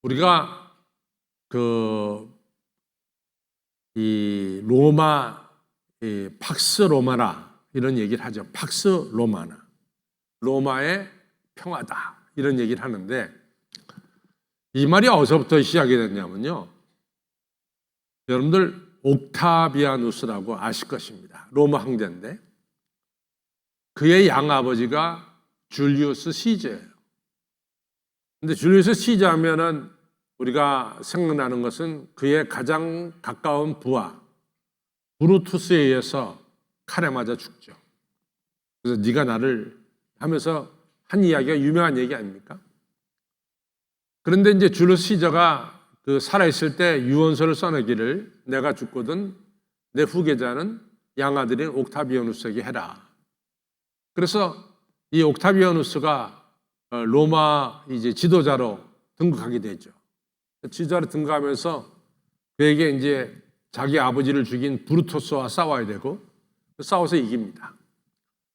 우리가 이 로마, 팍스 로마나 이런 얘기를 하죠. 팍스 로마나. 로마의 평화다. 이런 얘기를 하는데 이 말이 어디서부터 시작이 됐냐면요. 여러분들 옥타비아누스라고 아실 것입니다. 로마 황제인데 그의 양아버지가 줄리우스 시저예요. 근데 줄리우스 시저 하면은 우리가 생각나는 것은 그의 가장 가까운 부하 브루투스에 의해서 칼에 맞아 죽죠. 그래서 네가 나를 하면서 한 이야기가 유명한 얘기 아닙니까? 그런데 이제 줄리우스 시저가 그 살아있을 때 유언서를 써내기를 내가 죽거든 내 후계자는 양아들인 옥타비아누스에게 해라. 그래서 이 옥타비아누스가 로마 이제 지도자로 등극하게 되죠. 지도자로 등극하면서 그에게 이제 자기 아버지를 죽인 브루투스와 싸워야 되고 싸워서 이깁니다.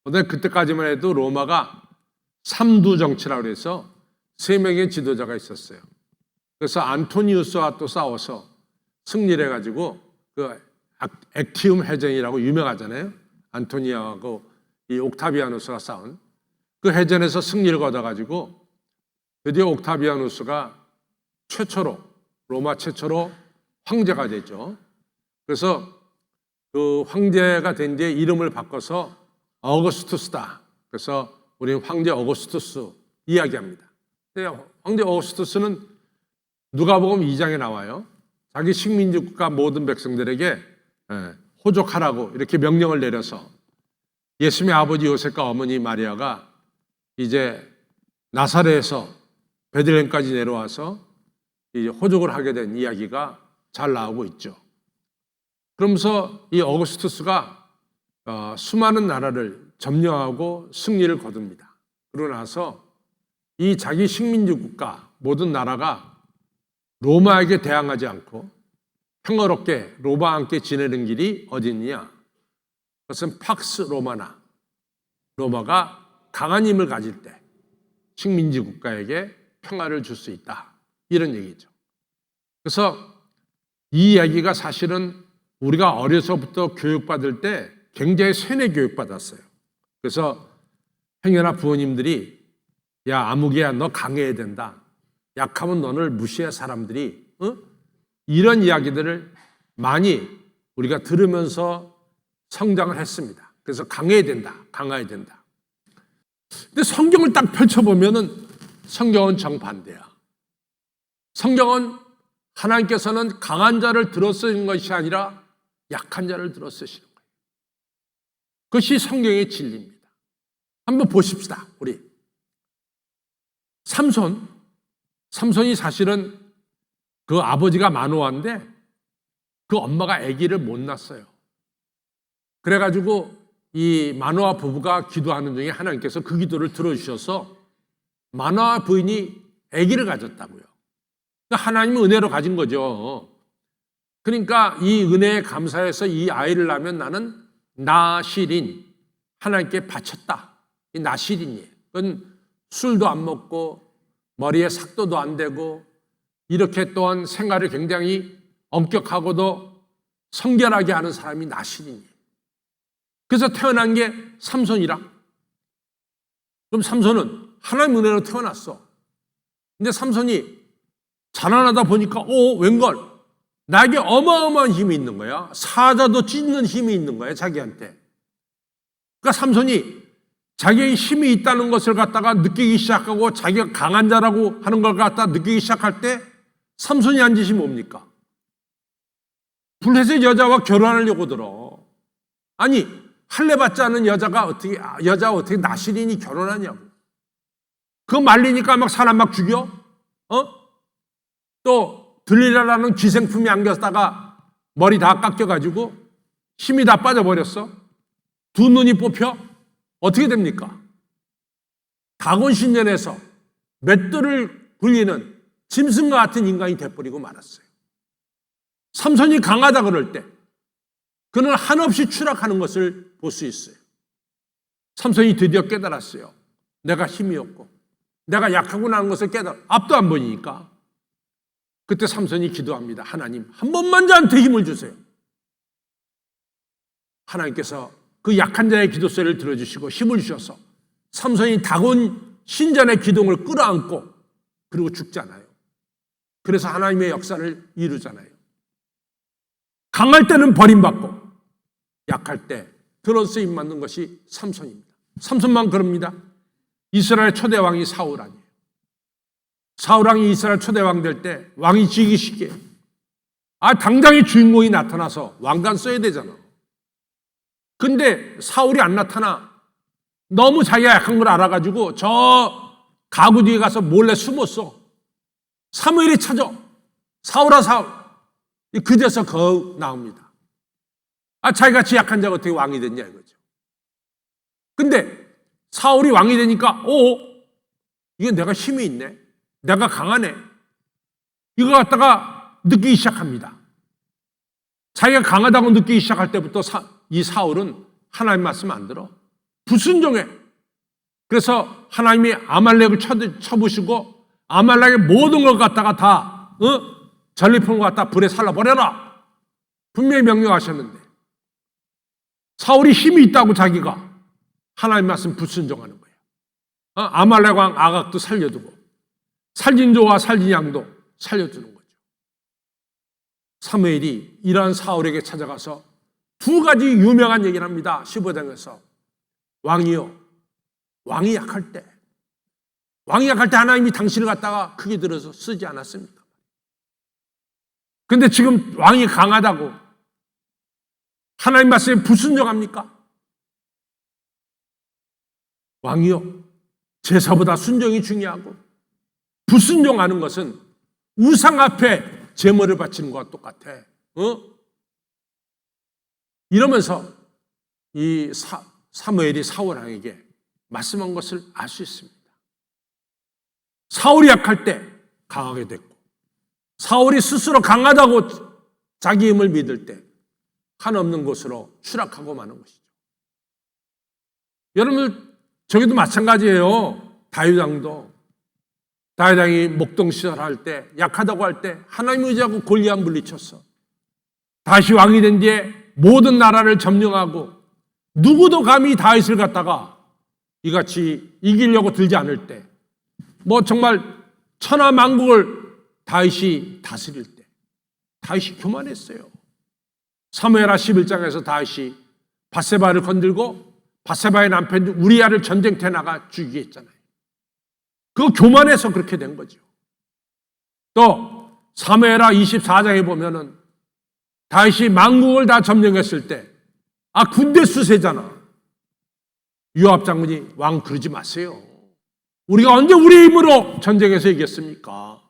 그런데 그때까지만 해도 로마가 삼두 정치라고 해서 세 명의 지도자가 있었어요. 그래서 안토니우스와 또 싸워서 승리를 해가지고 그 액티움 해전이라고 유명하잖아요. 안토니아하고 이 옥타비아누스가 싸운 그 해전에서 승리를 거둬가지고 드디어 옥타비아누스가 로마 최초로 황제가 되죠. 그래서 그 황제가 된 뒤에 이름을 바꿔서 어거스투스다. 그래서 우리는 황제 어거스투스 이야기합니다. 황제 어거스투스는 누가복음 2장에 나와요. 자기 식민지 국가 모든 백성들에게 호족하라고 이렇게 명령을 내려서 예수님의 아버지 요셉과 어머니 마리아가 이제 나사렛에서 베들레헴까지 내려와서 이제 호족을 하게 된 이야기가 잘 나오고 있죠. 그러면서 이 어거스투스가 수많은 나라를 점령하고 승리를 거둡니다. 그러고 나서 이 자기 식민지 국가 모든 나라가 로마에게 대항하지 않고 평화롭게 로마와 함께 지내는 길이 어디 있느냐? 그것은 팍스 로마나. 로마가 강한 힘을 가질 때 식민지 국가에게 평화를 줄 수 있다. 이런 얘기죠. 그래서 이 이야기가 사실은 우리가 어려서부터 교육받을 때 굉장히 세뇌 교육받았어요. 그래서 행여나 부모님들이 야 아무개야 너 강해야 된다. 약하면 너를 무시해 사람들이 이런 이야기들을 많이 우리가 들으면서 성장을 했습니다. 그래서 강해야 된다. 강해야 된다. 근데 성경을 딱 펼쳐보면은 성경은 정반대야. 성경은 하나님께서는 강한 자를 들어 쓰시는 것이 아니라 약한 자를 들어 쓰시는 거예요. 그것이 성경의 진리입니다. 한번 보십시다. 우리 삼손이 사실은 그 아버지가 마노아인데 그 엄마가 아기를 못 낳았어요. 그래가지고 이 마노아 부부가 기도하는 중에 하나님께서 그 기도를 들어주셔서 마노아 부인이 아기를 가졌다고요. 그러니까 하나님은 은혜로 가진 거죠. 그러니까 이 은혜에 감사해서 이 아이를 낳으면 나는 나실인 하나님께 바쳤다. 이 나실인이에요. 그건 술도 안 먹고 머리에 삭도도 안 되고 이렇게 또한 생활을 굉장히 엄격하고도 성결하게 하는 사람이 나실인이에요. 그래서 태어난 게 삼손이라. 그럼 삼손은 하나님 은혜로 태어났어. 근데 삼손이 자라나다 보니까 웬걸 나에게 어마어마한 힘이 있는 거야. 사자도 찢는 힘이 있는 거야 자기한테. 그러니까 삼손이 자기의 힘이 있다는 것을 갖다가 느끼기 시작하고 자기가 강한 자라고 하는 걸 갖다 느끼기 시작할 때 삼손이 한 짓이 뭡니까? 블레셋 여자와 결혼하려고 들어. 아니 할례받지 않은 여자가 어떻게 나실인이 결혼하냐고. 그거 말리니까 막 사람 막 죽여? 또 들리라라는 기생품이 안겼다가 머리 다 깎여가지고 힘이 다 빠져버렸어. 두 눈이 뽑혀? 어떻게 됩니까? 다곤신전에서 맷돌을 굴리는 짐승과 같은 인간이 돼버리고 말았어요. 삼손이 강하다 그럴 때 그는 한없이 추락하는 것을 볼 수 있어요. 삼손이 드디어 깨달았어요. 내가 힘이 없고 내가 약하구나 하는 것을 깨달아. 앞도 안 보이니까. 그때 삼손이 기도합니다. 하나님, 한 번만 저한테 힘을 주세요. 하나님께서 그 약한 자의 기도 소리를 들어주시고 힘을 주셔서 삼손이 다곤 신전의 기둥을 끌어안고 그리고 죽잖아요. 그래서 하나님의 역사를 이루잖아요. 강할 때는 버림받고 약할 때 드러운 쓰임 받는 것이 삼손입니다. 삼손만 그럽니다. 이스라엘 초대 왕이 사울 아니에요. 사울 왕이 이스라엘 초대 왕 될 때 왕이 지기 쉽게 당장의 주인공이 나타나서 왕관 써야 되잖아. 근데 사울이 안 나타나. 너무 자기가 약한 걸 알아가지고 저 가구 뒤에 가서 몰래 숨었어. 사무엘이 찾아. 사울아 사울. 그제서 거우 나옵니다. 자기같이 약한 자가 어떻게 왕이 됐냐 이거죠. 근데 사울이 왕이 되니까 이게 내가 힘이 있네. 내가 강하네. 이거 갖다가 느끼기 시작합니다. 자기가 강하다고 느끼기 시작할 때부터 이 사울은 하나님 말씀 안 들어. 불순종해. 그래서 하나님이 아말렉을 쳐부시고 아말렉의 모든 것 갖다가 다 전리품을 갖다 불에 살라버려라. 분명히 명령하셨는데 사울이 힘이 있다고 자기가 하나님 말씀 불순종하는 거예요. 아말렉 왕 아각도 살려두고 살진조와 살진양도 살려두는 거죠. 사무엘이 이러한 사울에게 찾아가서 두 가지 유명한 얘기를 합니다. 15장에서 왕이요, 왕이 약할 때 하나님이 당신을 갖다가 크게 들어서 쓰지 않았습니까? 근데 지금 왕이 강하다고 하나님 말씀에 불순종합니까? 왕이요, 제사보다 순종이 중요하고 불순종하는 것은 우상 앞에 제물을 바치는 것과 똑같아. 이러면서 이 사무엘이 사울 왕에게 말씀한 것을 알 수 있습니다. 사울이 약할 때 강하게 됐고 사울이 스스로 강하다고 자기 힘을 믿을 때 한없는 곳으로 추락하고 마는 것이죠. 여러분 저기도 마찬가지예요. 다윗 왕이 목동 시절할 때 약하다고 할 때 하나님 의지하고 골리앗 물리쳤어. 다시 왕이 된 뒤에 모든 나라를 점령하고 누구도 감히 다윗을 갖다가 이같이 이기려고 들지 않을 때 정말 천하만국을 다윗이 다스릴 때 다윗이 교만했어요. 사무엘하 11장에서 다윗이 밧세바를 건들고 밧세바의 남편 우리야를 전쟁터에 나가 죽이게 했잖아요. 그 교만해서 그렇게 된 거죠. 또 사무엘하 24장에 보면은 다윗이 만국을 다 점령했을 때 군대 수세잖아. 요압 장군이 왕 그러지 마세요. 우리가 언제 우리 힘으로 전쟁에서 이겼습니까?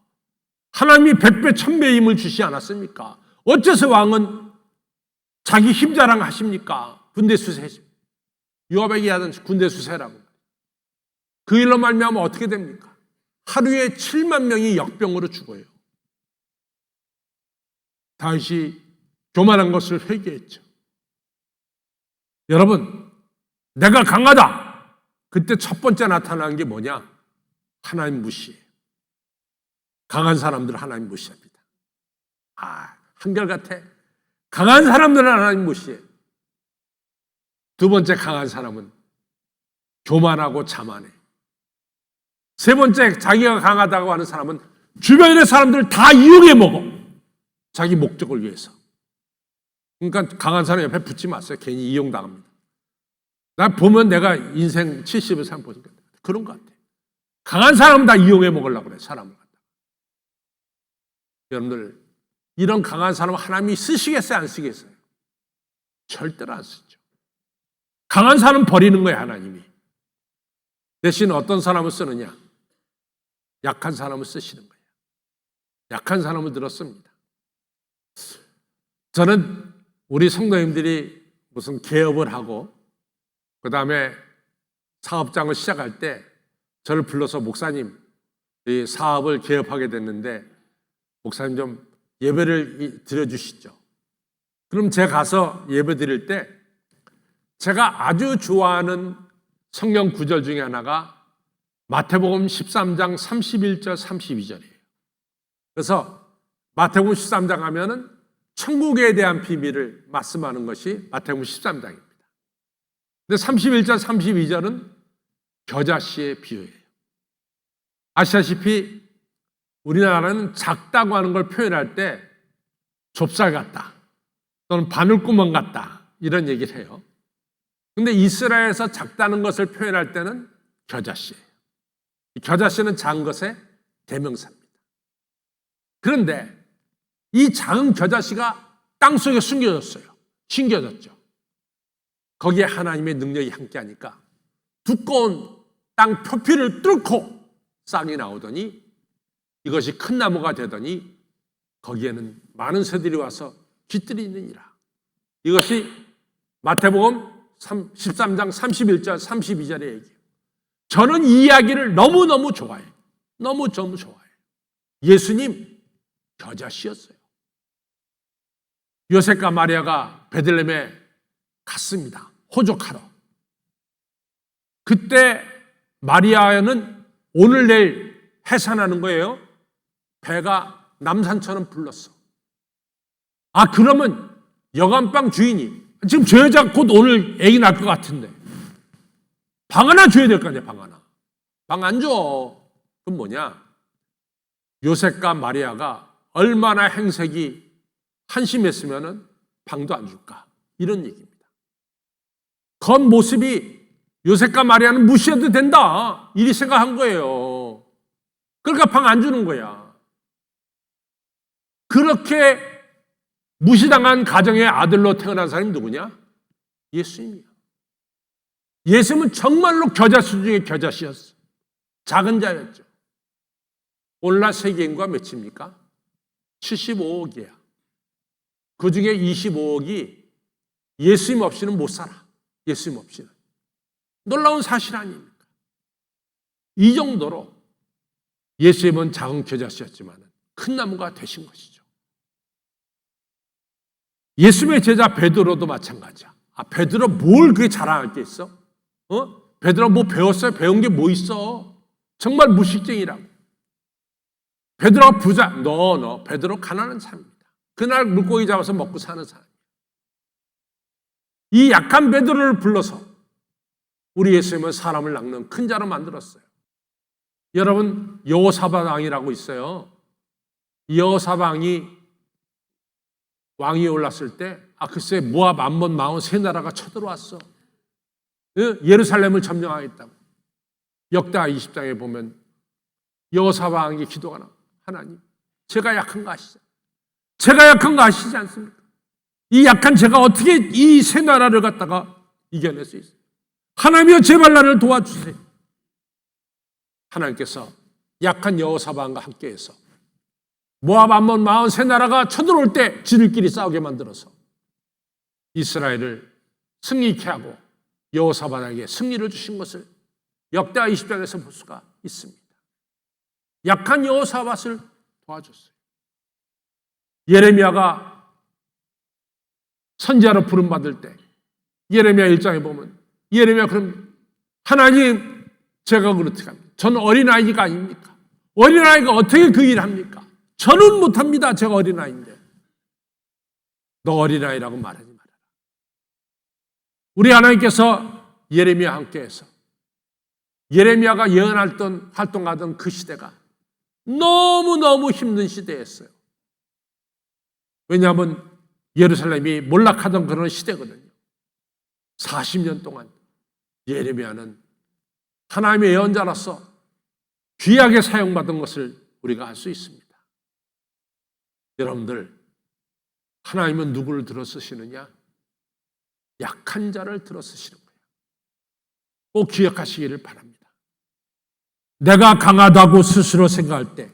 하나님이 100배 1000배의 힘을 주시지 않았습니까? 어째서 왕은 자기 힘 자랑하십니까? 군대 수세. 요압에게 하던 군대 수세라고. 그 일로 말미암아 어떻게 됩니까? 하루에 7만 명이 역병으로 죽어요. 다윗이 교만한 것을 회개했죠. 여러분, 내가 강하다. 그때 첫 번째 나타나는 게 뭐냐? 하나님 무시해요. 강한 사람들은 하나님 무시합니다. 한결같아. 강한 사람들은 하나님 무시해. 두 번째 강한 사람은 교만하고 자만해. 세 번째 자기가 강하다고 하는 사람은 주변의 사람들을 다 이용해 먹어. 자기 목적을 위해서. 그러니까 강한 사람 옆에 붙지 마세요. 괜히 이용당합니다. 나 보면 내가 인생 70을 살아보니까 그런 것 같아. 강한 사람은 다 이용해 먹으려고 그래. 사람을 갖다. 여러분들 이런 강한 사람은 하나님이 쓰시겠어요? 안 쓰겠어요? 절대로 안 쓰죠. 강한 사람은 버리는 거예요. 하나님이. 대신 어떤 사람을 쓰느냐? 약한 사람을 쓰시는 거예요. 약한 사람을 들었습니다. 저는 우리 성도님들이 무슨 개업을 하고 그 다음에 사업장을 시작할 때 저를 불러서 목사님 이 사업을 개업하게 됐는데 목사님 좀 예배를 드려주시죠. 그럼 제가 가서 예배 드릴 때 제가 아주 좋아하는 성경 구절 중에 하나가 마태복음 13장 31절 32절이에요. 그래서 마태복음 13장 하면은 천국에 대한 비밀을 말씀하는 것이 마태복음 13장입니다. 근데 31절, 32절은 겨자씨의 비유예요. 아시다시피 우리나라는 작다고 하는 걸 표현할 때 좁쌀 같다 또는 바늘구멍 같다 이런 얘기를 해요. 근데 이스라엘에서 작다는 것을 표현할 때는 겨자씨예요. 겨자씨는 작은 것의 대명사입니다. 그런데 이 작은 겨자씨가 땅속에 숨겨졌죠. 거기에 하나님의 능력이 함께하니까 두꺼운 땅 표피를 뚫고 싹이 나오더니 이것이 큰 나무가 되더니 거기에는 많은 새들이 와서 깃들이느니라. 이것이 마태복음 13장 31절 32절의 얘기예요. 저는 이 이야기를 너무너무 좋아해요. 너무 좋아해요. 예수님 겨자씨였어요. 요셉과 마리아가 베들레헴에 갔습니다. 호적하러. 그때 마리아는 오늘 내일 해산하는 거예요. 배가 남산처럼 불렀어. 그러면 여관방 주인이 지금 저 여자 곧 오늘 애기 낳을 것 같은데 방 하나 줘야 될 거 아니야. 방 하나. 방 안 줘. 그럼 뭐냐? 요셉과 마리아가 얼마나 행색이 한심했으면 방도 안 줄까? 이런 얘기입니다. 겉모습이 요셉과 마리아는 무시해도 된다. 이리 생각한 거예요. 그러니까 방 안 주는 거야. 그렇게 무시당한 가정의 아들로 태어난 사람이 누구냐? 예수님이야. 예수님은 정말로 겨자씨 중에 겨자씨였어. 작은 자였죠. 오늘날 세계 인구가 몇입니까? 75억이에요. 그 중에 25억이 예수님 없이는 못 살아. 예수님 없이는. 놀라운 사실 아닙니까? 이 정도로 예수님은 작은 겨자씨였지만 큰 나무가 되신 것이죠. 예수님의 제자 베드로도 마찬가지야. 베드로 뭘 그렇게 자랑할 게 있어? 베드로 뭐 배웠어요? 배운 게 뭐 있어? 정말 무식쟁이라고. 베드로가 부자. 베드로 가난한 사람입니다. 그날 물고기 잡아서 먹고 사는 사람이에요. 이 약한 베드로를 불러서 우리 예수님은 사람을 낚는 큰 자로 만들었어요. 여러분, 여호사밧 왕이라고 있어요. 여호사밧이 왕이 올랐을 때 글쎄 모압, 암몬, 마온 세 나라가 쳐들어왔어. 예루살렘을 점령하겠다고. 역대하 20장에 보면 여호사밧 왕이 기도가 나와. 하나님, 제가 약한 거 아시죠? 제가 약한 거 아시지 않습니까? 이 약한 제가 어떻게 이 세 나라를 갖다가 이겨낼 수 있어요? 하나님이여 제발 나를 도와주세요. 하나님께서 약한 여호사밧과 함께해서 모압, 암몬, 마온 세 나라가 쳐들어올 때 지들끼리 싸우게 만들어서 이스라엘을 승리케 하고 여호사밧에게 승리를 주신 것을 역대하 20장에서 볼 수가 있습니다. 약한 여호사밧을 도와줬어요. 예레미야가 선지자로 부름받을 때 예레미야 1장에 보면 예레미야 그럼 하나님 제가 그렇게 합니다. 저는 어린아이가 아닙니까? 어린아이가 어떻게 그 일을 합니까? 저는 못합니다. 제가 어린아이인데. 너 어린아이라고 말하지 말아라. 우리 하나님께서 예레미야와 함께해서 예레미야가 예언했던 활동하던 그 시대가 너무너무 힘든 시대였어요. 왜냐하면 예루살렘이 몰락하던 그런 시대거든요. 40년 동안 예레미야는 하나님의 예언자로서 귀하게 사용받은 것을 우리가 알 수 있습니다. 여러분들, 하나님은 누구를 들어 쓰시느냐? 약한 자를 들어 쓰시는 거예요. 꼭 기억하시기를 바랍니다. 내가 강하다고 스스로 생각할 때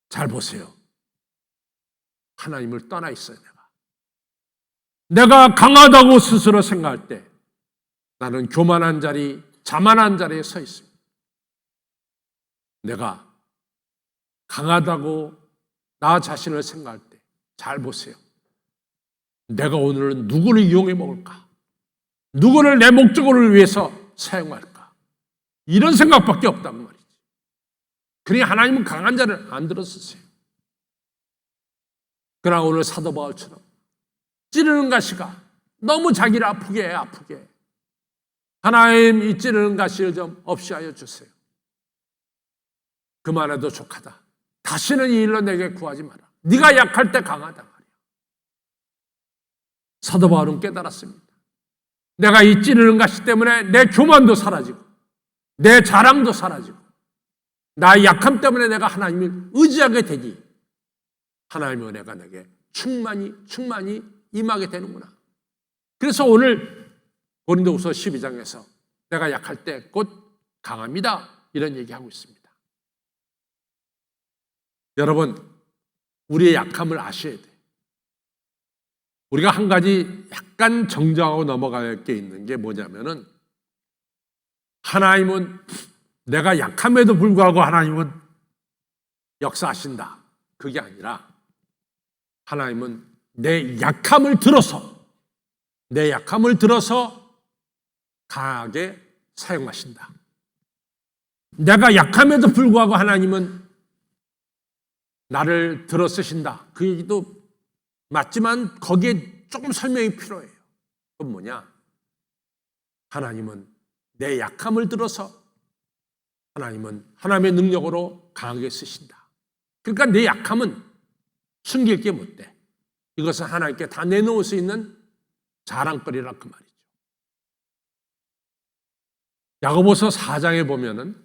잘 보세요. 하나님을 떠나 있어요. 내가 강하다고 스스로 생각할 때 나는 교만한 자리, 자만한 자리에 서 있습니다. 내가 강하다고 나 자신을 생각할 때 잘 보세요. 내가 오늘은 누구를 이용해 먹을까? 누구를 내 목적을 위해서 사용할까? 이런 생각밖에 없단 말이지. 그러니 하나님은 강한 자를 안 들어 쓰세요. 그러나 오늘 사도 바울처럼 찌르는 가시가 너무 자기를 아프게 해, 아프게. 하나님, 이 찌르는 가시를 좀 없이 하여 주세요. 그만해도 족하다. 다시는 이 일로 내게 구하지 마라. 네가 약할 때 강하다 말이야. 사도 바울은 깨달았습니다. 내가 이 찌르는 가시 때문에 내 교만도 사라지고 내 자랑도 사라지고 나의 약함 때문에 내가 하나님을 의지하게 되니 하나님의 은혜가 내게 충만히 임하게 되는구나. 그래서 오늘 고린도후서 12장에서 내가 약할 때 곧 강합니다. 이런 얘기하고 있습니다. 여러분, 우리의 약함을 아셔야 돼요. 우리가 한 가지 약간 정정하고 넘어갈 게 있는 게 뭐냐면은 하나님은 내가 약함에도 불구하고 하나님은 역사하신다. 그게 아니라 하나님은 내 약함을 들어서 강하게 사용하신다. 내가 약함에도 불구하고 하나님은 나를 들어 쓰신다. 그 얘기도 맞지만 거기에 조금 설명이 필요해요. 그건 뭐냐? 하나님은 내 약함을 들어서 하나님은 하나님의 능력으로 강하게 쓰신다. 그러니까 내 약함은 숨길 게 못 돼. 이것은 하나님께 다 내놓을 수 있는 자랑거리라 그 말이죠. 야고보서 4장에 보면은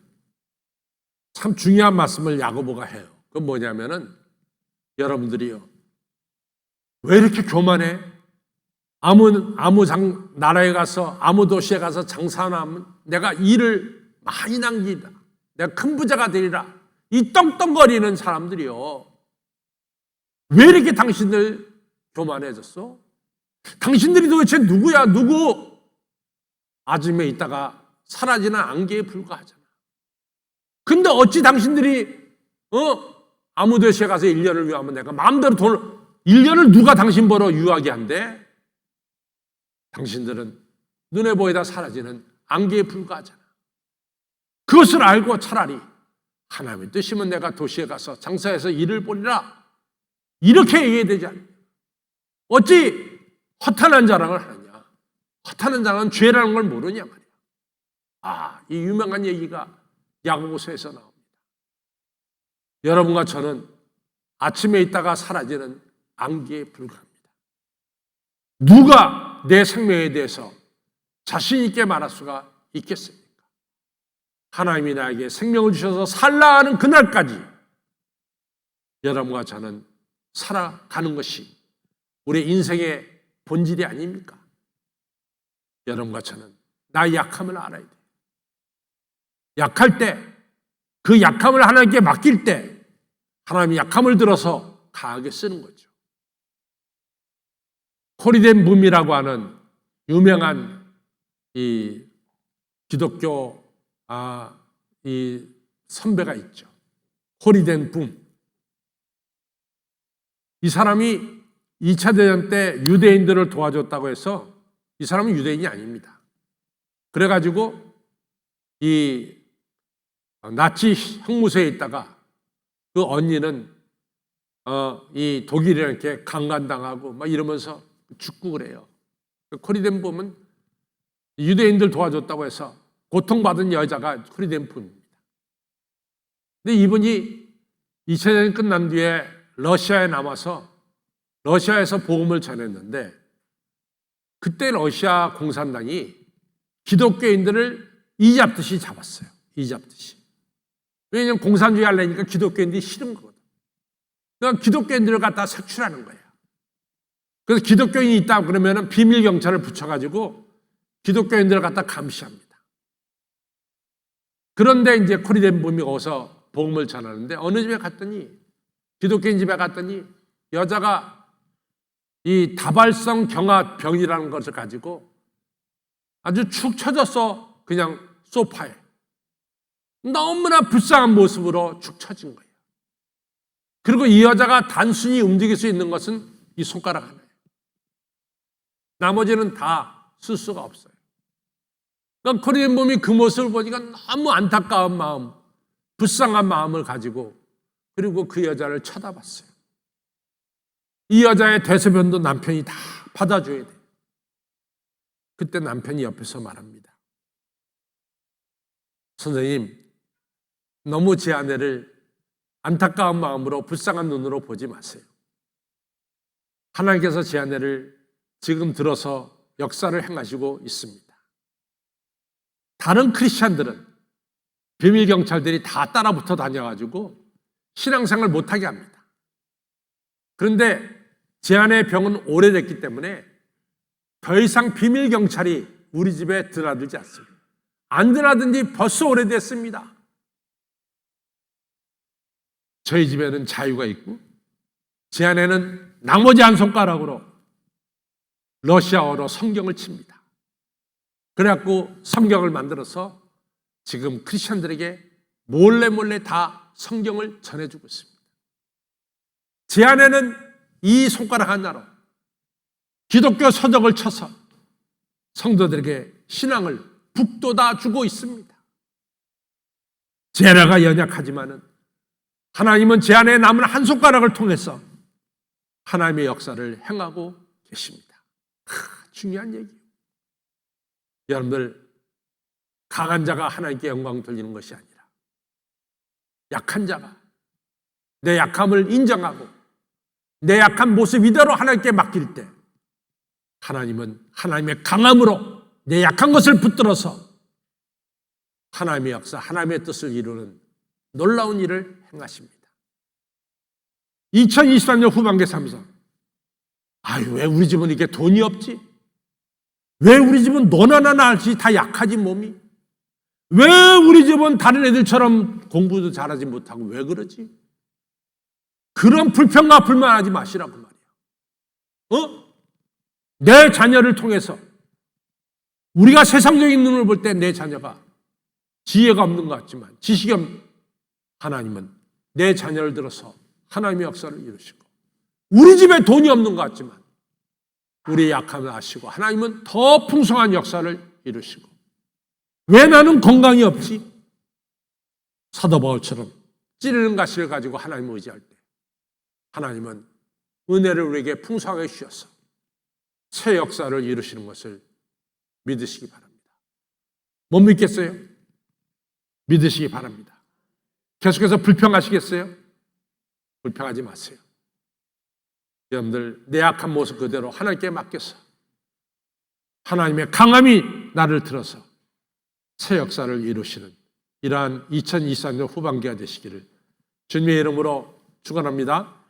참 중요한 말씀을 야고보가 해요. 그건 뭐냐면은 여러분들이요, 왜 이렇게 교만해? 나라에 가서 아무 도시에 가서 장사하면 내가 일을 많이 남기다. 내가 큰 부자가 되리라. 이 떵떵거리는 사람들이요, 왜 이렇게 당신들 교만해졌어? 당신들이 도대체 누구야? 누구? 아침에 있다가 사라지는 안개에 불과하잖아. 근데 어찌 당신들이 아무 도시에 가서 1년을 유하면 내가 마음대로 1년을 누가 당신 벌어 유하게 한대? 당신들은 눈에 보이다 사라지는 안개에 불과하잖아. 그것을 알고 차라리 하나님의 뜻이면 내가 도시에 가서 장사해서 일을 보리라, 이렇게 얘기해야 되지 않냐? 어찌 허탄한 자랑을 하느냐? 허탄한 자랑은 죄라는 걸 모르냐 말이야. 이 유명한 얘기가 야고보서에서 나옵니다. 여러분과 저는 아침에 있다가 사라지는 안개에 불과합니다. 누가 내 생명에 대해서 자신 있게 말할 수가 있겠습니까? 하나님이 나에게 생명을 주셔서 살라 하는 그날까지 여러분과 저는 살아가는 것이 우리 인생의 본질이 아닙니까? 여러분과 저는 나의 약함을 알아야 돼요. 약할 때, 그 약함을 하나님께 맡길 때 하나님이 약함을 들어서 강하게 쓰는 거죠. 코리덴 붐이라고 하는 유명한 이 기독교 이 선배가 있죠. 코리덴 붐. 이 사람이 2차 대전 때 유대인들을 도와줬다고 해서 이 사람은 유대인이 아닙니다. 그래가지고 이 나치 형무소에 있다가 그 언니는 이 독일이랑 이렇게 강간당하고 막 이러면서 죽고 그래요. 코리덴 붐은 유대인들 도와줬다고 해서 고통받은 여자가 코리덴 붐입니다. 근데 이분이 2차 대전이 끝난 뒤에 러시아에 남아서 러시아에서 복음을 전했는데 그때 러시아 공산당이 기독교인들을 이잡듯이 잡았어요. 이잡듯이. 왜냐하면 공산주의 하려니까 기독교인들이 싫은 거거든. 그러니까 기독교인들을 갖다 색출하는 거예요. 그래서 기독교인이 있다 그러면 비밀 경찰을 붙여가지고 기독교인들을 갖다 감시합니다. 그런데 이제 코리덴 붐이 어서 복음을 전하는데 어느 집에 갔더니, 기독교인 집에 갔더니 여자가 이 다발성 경화병이라는 것을 가지고 아주 축 처져서 그냥 소파에 너무나 불쌍한 모습으로 축 처진 거예요. 그리고 이 여자가 단순히 움직일 수 있는 것은 이 손가락 하나예요. 나머지는 다 쓸 수가 없어요. 그러니까 코리덴 붐이 그 모습을 보니까 너무 안타까운 마음, 불쌍한 마음을 가지고 그리고 그 여자를 쳐다봤어요. 이 여자의 대소변도 남편이 다 받아줘야 돼. 그때 남편이 옆에서 말합니다. 선생님, 너무 제 아내를 안타까운 마음으로 불쌍한 눈으로 보지 마세요. 하나님께서 제 아내를 지금 들어서 역사를 행하시고 있습니다. 다른 크리스찬들은 비밀 경찰들이 다 따라붙어 다녀가지고 신앙생활 못하게 합니다. 그런데 제 아내의 병은 오래됐기 때문에 더 이상 비밀 경찰이 우리 집에 드나들지 않습니다. 안 드나든 지 벌써 오래됐습니다. 저희 집에는 자유가 있고 제 아내는 나머지 한 손가락으로 러시아어로 성경을 칩니다. 그래갖고 성경을 만들어서 지금 크리스천들에게 몰래 다 성경을 전해주고 있습니다. 제 아내는 이 손가락 하나로 기독교 서적을 쳐서 성도들에게 신앙을 북돋아 주고 있습니다. 제 아내가 연약하지만은 하나님은 제 아내의 남은 한 손가락을 통해서 하나님의 역사를 행하고 계십니다. 중요한 얘기예요. 여러분들, 강한 자가 하나님께 영광 돌리는 것이 아니라 약한 자가 내 약함을 인정하고 내 약한 모습 이대로 하나님께 맡길 때 하나님은 하나님의 강함으로 내 약한 것을 붙들어서 하나님의 역사, 하나님의 뜻을 이루는 놀라운 일을 행하십니다. 2023년 후반기에 살면서 왜 우리 집은 이렇게 돈이 없지? 왜 우리 집은 너나 나나 알지 다 약하지 몸이? 왜 우리 집은 다른 애들처럼 공부도 잘하지 못하고 왜 그러지? 그런 불평과 불만하지 마시라고 말이에요. 내 자녀를 통해서 우리가 세상적인 눈을 볼 때 내 자녀가 지혜가 없는 것 같지만 지식이 없는 하나님은 내 자녀를 들어서 하나님의 역사를 이루시고 우리 집에 돈이 없는 것 같지만 우리의 약함을 아시고 하나님은 더 풍성한 역사를 이루시고 왜 나는 건강이 없지? 사도 바울처럼 찌르는 가시를 가지고 하나님을 의지할 때 하나님은 은혜를 우리에게 풍성하게 주셔서 새 역사를 이루시는 것을 믿으시기 바랍니다. 못 믿겠어요? 믿으시기 바랍니다. 계속해서 불평하시겠어요? 불평하지 마세요. 여러분들, 내 약한 모습 그대로 하나님께 맡겨서 하나님의 강함이 나를 들어서 새 역사를 이루시는 이러한 2024년 후반기가 되시기를 주님의 이름으로 축원합니다.